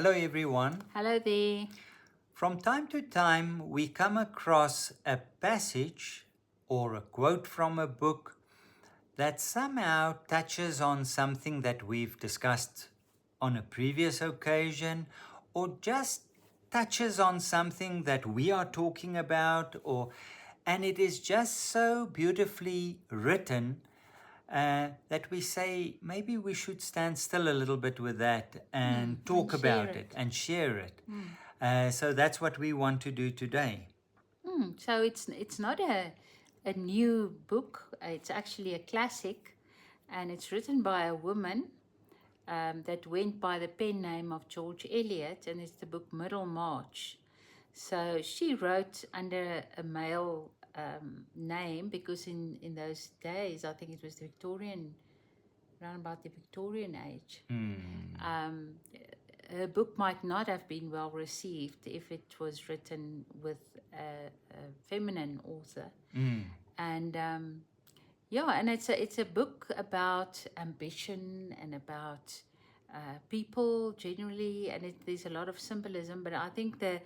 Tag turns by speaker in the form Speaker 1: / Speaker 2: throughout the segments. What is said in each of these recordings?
Speaker 1: Hello everyone.
Speaker 2: Hello there.
Speaker 1: From time to time we come across a passage or a quote from a book that somehow touches on something that we've discussed on a previous occasion, or just touches on something that we are talking about, and it is just so beautifully written that we say maybe we should stand still a little bit with that and talk about it and share it. So that's what we want to do today.
Speaker 2: So it's not a new book. It's actually a classic, and it's written by a woman that went by the pen name of George Eliot, and it's the book Middlemarch. So she wrote under a male name because in those days, I think it was the Victorian, around about the Victorian age. Her book might not have been well received if it was written with a feminine author. And and it's a book about ambition and about people generally, and there's a lot of symbolism. But I think the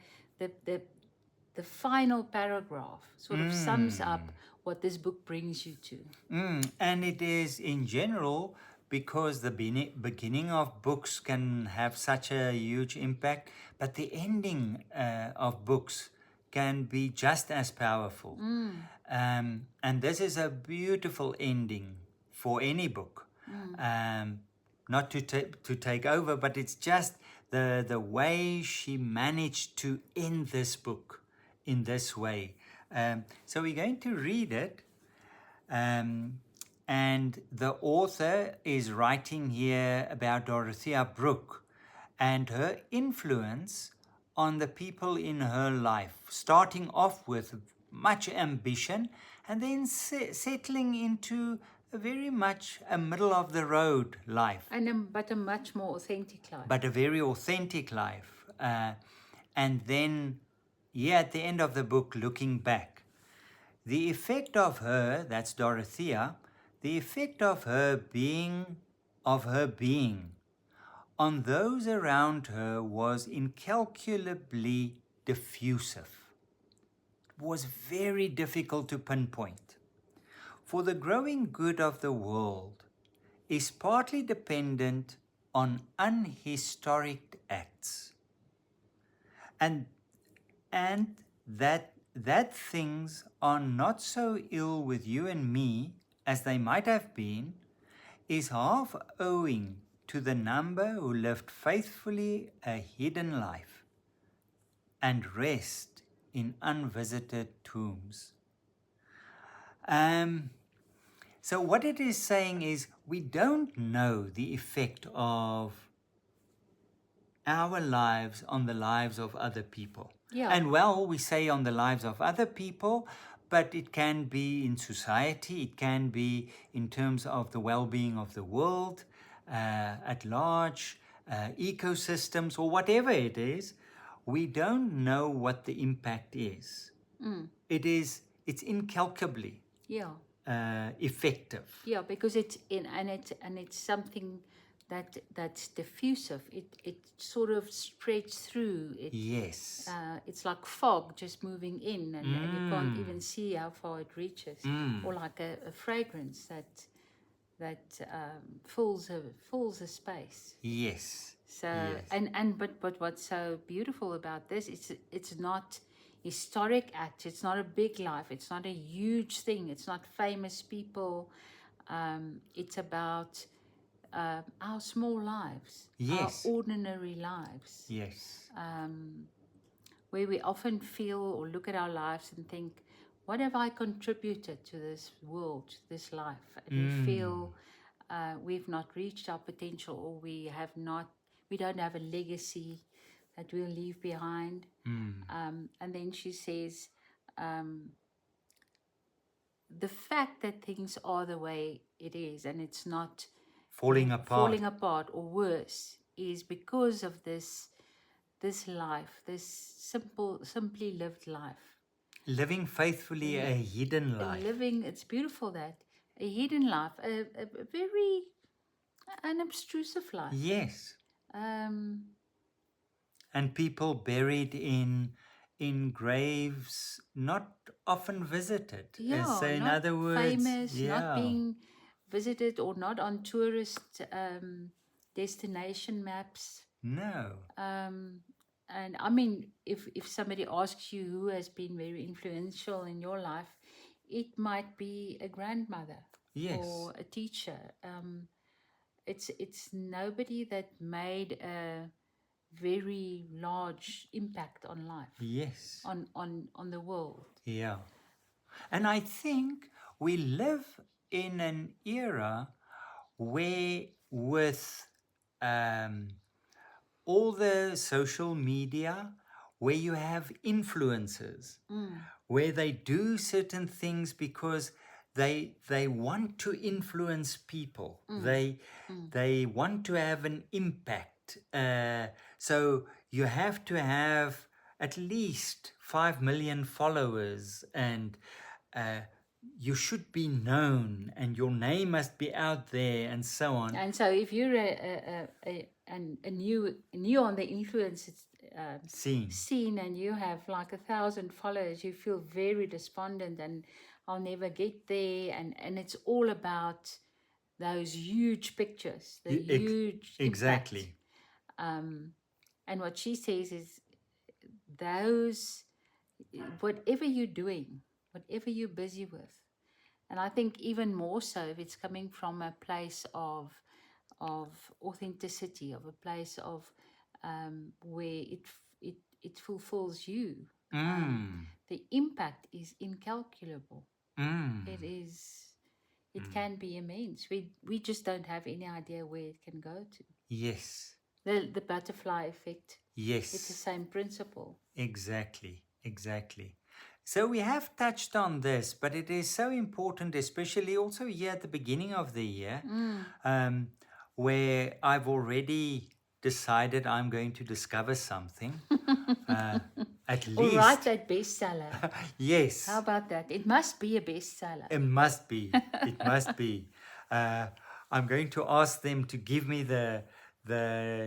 Speaker 2: final paragraph sort of sums up what this book brings you to.
Speaker 1: And it is in general, because the beginning of books can have such a huge impact, but the ending of books can be just as powerful. And this is a beautiful ending for any book. Not to take over, but it's just the way she managed to end this book in this way. So we're going to read it. And the author is writing here about Dorothea Brooke and her influence on the people in her life, starting off with much ambition and then settling into very much a middle of the road life.
Speaker 2: But a much more authentic life.
Speaker 1: But a very authentic life. And then, at the end of the book, looking back, the effect of her, that's Dorothea, the effect of her being on those around her was incalculably diffusive. It was very difficult to pinpoint. For the growing good of the world is partly dependent on unhistoric acts, and that things are not so ill with you and me as they might have been, is half owing to the number who lived faithfully a hidden life and rest in unvisited tombs. So what it is saying is, we don't know the effect of our lives on the lives of other people.
Speaker 2: Yeah.
Speaker 1: And we say on the lives of other people, but it can be in society, it can be in terms of the well-being of the world at large, ecosystems, or whatever it is. We don't know what the impact is. It's incalculably effective.
Speaker 2: Yeah, because it's something that's diffusive. It sort of spreads through.
Speaker 1: Yes.
Speaker 2: It's like fog just moving in, and you can't even see how far it reaches. Or like a fragrance that fills a space.
Speaker 1: Yes.
Speaker 2: So
Speaker 1: yes.
Speaker 2: But what's so beautiful about this, it's not historic acts, it's not a big life, it's not a huge thing, it's not famous people. It's about our small lives,
Speaker 1: Yes.
Speaker 2: our ordinary lives.
Speaker 1: Yes.
Speaker 2: Where we often feel or look at our lives and think, what have I contributed to this world, to this life? And we feel we've not reached our potential, or we don't have a legacy that we'll leave behind. And then she says, the fact that things are the way it is and it's not
Speaker 1: falling apart
Speaker 2: or worse, is because of this life, this simply lived life.
Speaker 1: Living faithfully a hidden life.
Speaker 2: It's beautiful, that a hidden life, a very unobtrusive life.
Speaker 1: Yes. and people buried in graves not often visited. So
Speaker 2: Yeah,
Speaker 1: in
Speaker 2: not
Speaker 1: other words,
Speaker 2: famous, not
Speaker 1: yeah,
Speaker 2: being visited, or not on tourist destination maps.
Speaker 1: no,
Speaker 2: Um, and I mean, if somebody asks you who has been very influential in your life, it might be a grandmother
Speaker 1: yes,
Speaker 2: or a teacher. It's nobody that made a very large impact on life,
Speaker 1: yes,
Speaker 2: on the world.
Speaker 1: yeah. And I think we live in an era where, with um, all the social media, where you have influencers, where they do certain things because they want to influence people. They want to have an impact. So you have to have at least 5 million followers, and uh, you should be known, and your name must be out there, and so on.
Speaker 2: And so, if you're a new on the influence
Speaker 1: Scene.
Speaker 2: scene, and you have like 1,000 followers, you feel very despondent, and I'll never get there. And it's all about those huge pictures, the huge impact.
Speaker 1: Exactly.
Speaker 2: And what she says is, those, whatever you're doing, whatever you're busy with, and I think even more so if it's coming from a place of authenticity, of a place of where it fulfills you. The impact is incalculable. It can be immense. We just don't have any idea where it can go to.
Speaker 1: Yes.
Speaker 2: The butterfly effect.
Speaker 1: Yes.
Speaker 2: It's the same principle.
Speaker 1: Exactly. So we have touched on this, but it is so important, especially also here at the beginning of the year, where I've already decided I'm going to discover something. At least.
Speaker 2: Or write that bestseller.
Speaker 1: Yes.
Speaker 2: How about that? It must be a bestseller.
Speaker 1: It must be. It must be. I'm going to ask them to give me the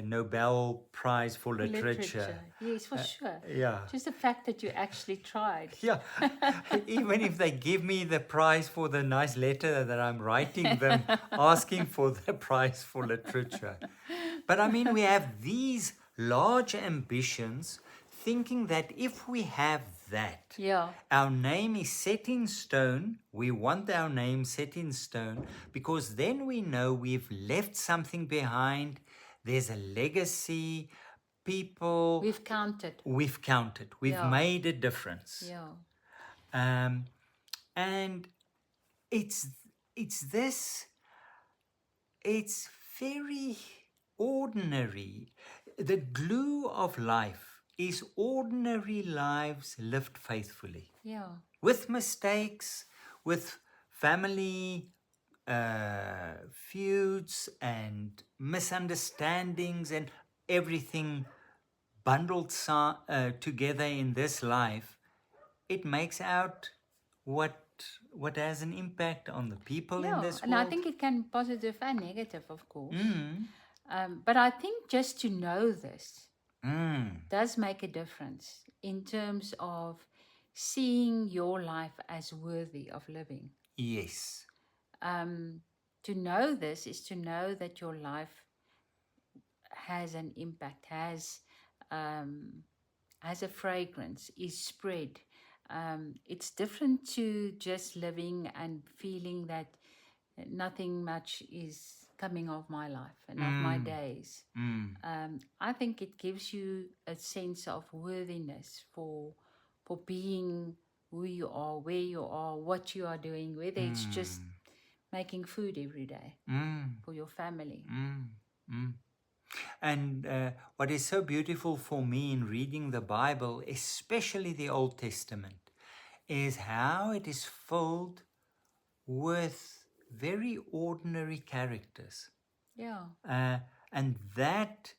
Speaker 1: Nobel Prize for Literature.
Speaker 2: Yes, for sure.
Speaker 1: Yeah.
Speaker 2: Just the fact that you actually tried.
Speaker 1: Yeah. Even if they give me the prize for the nice letter that I'm writing them, asking for the prize for literature. But I mean, we have these large ambitions, thinking that if we have that, our name is set in stone. We want our name set in stone because then we know we've left something behind. There's a legacy. People.
Speaker 2: We've counted.
Speaker 1: We've made a difference. And it's very ordinary. The glue of life is ordinary lives lived faithfully. With mistakes, with family feuds and misunderstandings and everything bundled together in this life, it makes out what has an impact on the people in this world.
Speaker 2: And I think it can be positive and negative, of course. But I think just to know this does make a difference in terms of seeing your life as worthy of living.
Speaker 1: Yes.
Speaker 2: To know this is to know that your life has an impact, has a fragrance, is spread. It's different to just living and feeling that nothing much is coming of my life and of my days. I think it gives you a sense of worthiness for being who you are, where you are, what you are doing, whether it's just making food every day for your family.
Speaker 1: And what is so beautiful for me in reading the Bible, especially the Old Testament, is how it is filled with very ordinary characters. And that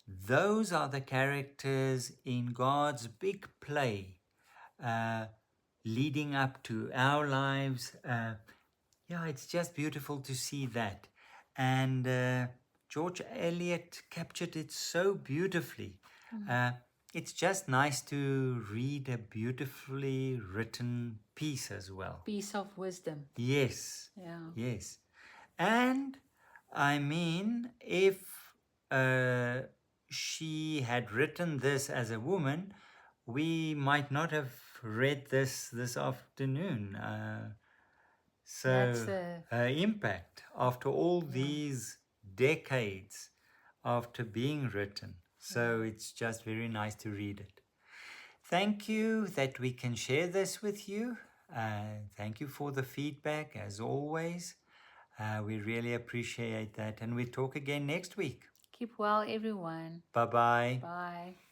Speaker 1: those are the characters in God's big play leading up to our lives. It's just beautiful to see that. And George Eliot captured it so beautifully. It's just nice to read a beautifully written piece as well.
Speaker 2: Piece of wisdom.
Speaker 1: Yes.
Speaker 2: Yeah.
Speaker 1: Yes. And I mean, if she had written this as a woman, we might not have read this afternoon.
Speaker 2: That's
Speaker 1: So
Speaker 2: the
Speaker 1: her impact after all these decades after being written. So it's just very nice to read it. Thank you that we can share this with you. Thank you for the feedback as always. We really appreciate that. And we talk again next week.
Speaker 2: keep well, everyone.
Speaker 1: Bye bye.
Speaker 2: Bye.